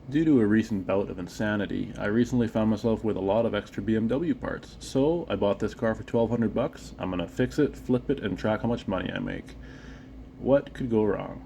Due to a recent bout of insanity, I recently found myself with a lot of extra BMW parts. So I bought this car for 1200 bucks. I'm gonna fix it, flip it, and track how much money I make. What could go wrong?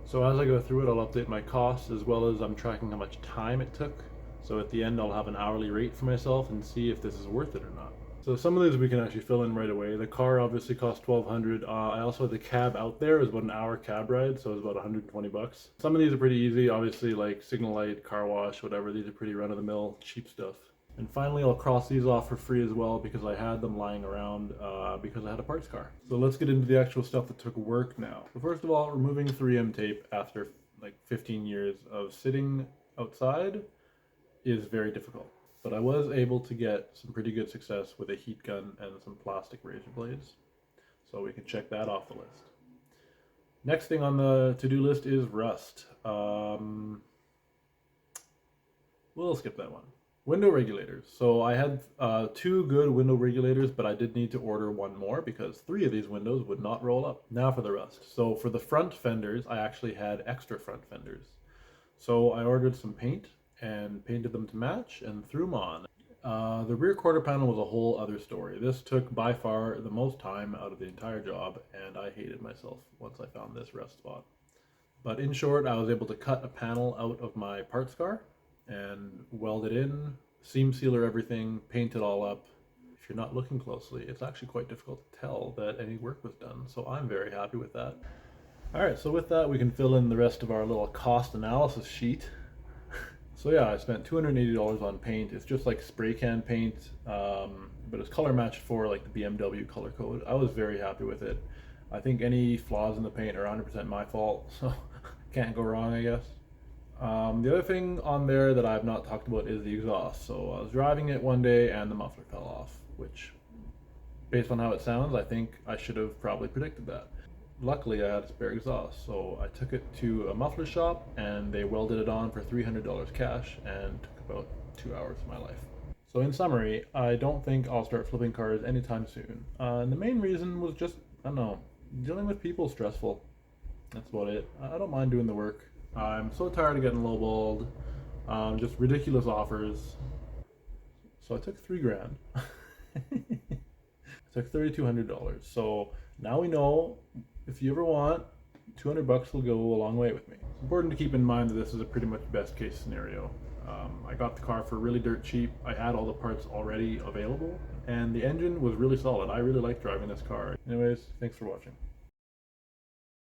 So as I go through it, I'll update my costs as well as I'm tracking how much time it took. So at the end, I'll have an hourly rate for myself and see if this is worth it or not. So some of these we can actually fill in right away. The car obviously cost 1200. I also had the cab out there. It was about an hour cab ride, so it was about 120 bucks. Some of these are pretty easy, obviously, like signal light, car wash, whatever. These are pretty run-of-the-mill, cheap stuff. And finally, I'll cross these off for free as well because I had them lying around because I had a parts car. So let's get into the actual stuff that took work now. So first of all, removing 3M tape after like 15 years of sitting outside is very difficult. But I was able to get some pretty good success with a heat gun and some plastic razor blades. So we can check that off the list. Next thing on the to-do list is rust. We'll skip that one. Window regulators. So I had two good window regulators, but I did need to order one more because three of these windows would not roll up. Now for the rust. So for the front fenders, I actually had extra front fenders. So I ordered some paint and painted them to match and threw them on. The rear quarter panel was a whole other story. This took by far the most time out of the entire job, and I hated myself once I found this rust spot. But in short, I was able to cut a panel out of my parts car and weld it in, seam sealer everything, paint it all up. If you're not looking closely, it's actually quite difficult to tell that any work was done, so I'm very happy with that. All right, so with that, we can fill in the rest of our little cost analysis sheet. So yeah, I spent $280 on paint. It's just like spray can paint, but it's color matched for like the BMW color code. I was very happy with it. I think any flaws in the paint are 100% my fault, so can't go wrong, I guess. The other thing on there that I've not talked about is the exhaust. So I was driving it one day and the muffler fell off, which based on how it sounds, I think I should have probably predicted that. Luckily, I had a spare exhaust, so I took it to a muffler shop and they welded it on for $300 cash and took about 2 hours of my life. So in summary, I don't think I'll start flipping cars anytime soon. And the main reason was just, I don't know, dealing with people is stressful. That's about it. I don't mind doing the work. I'm so tired of getting lowballed, just ridiculous offers. So I took 3 grand. I took $3,200. So now we know if you ever want, 200 bucks will go a long way with me. It's important to keep in mind that this is a pretty much best case scenario. I got the car for really dirt cheap. I had all the parts already available and the engine was really solid. I really liked driving this car. Anyways, thanks for watching.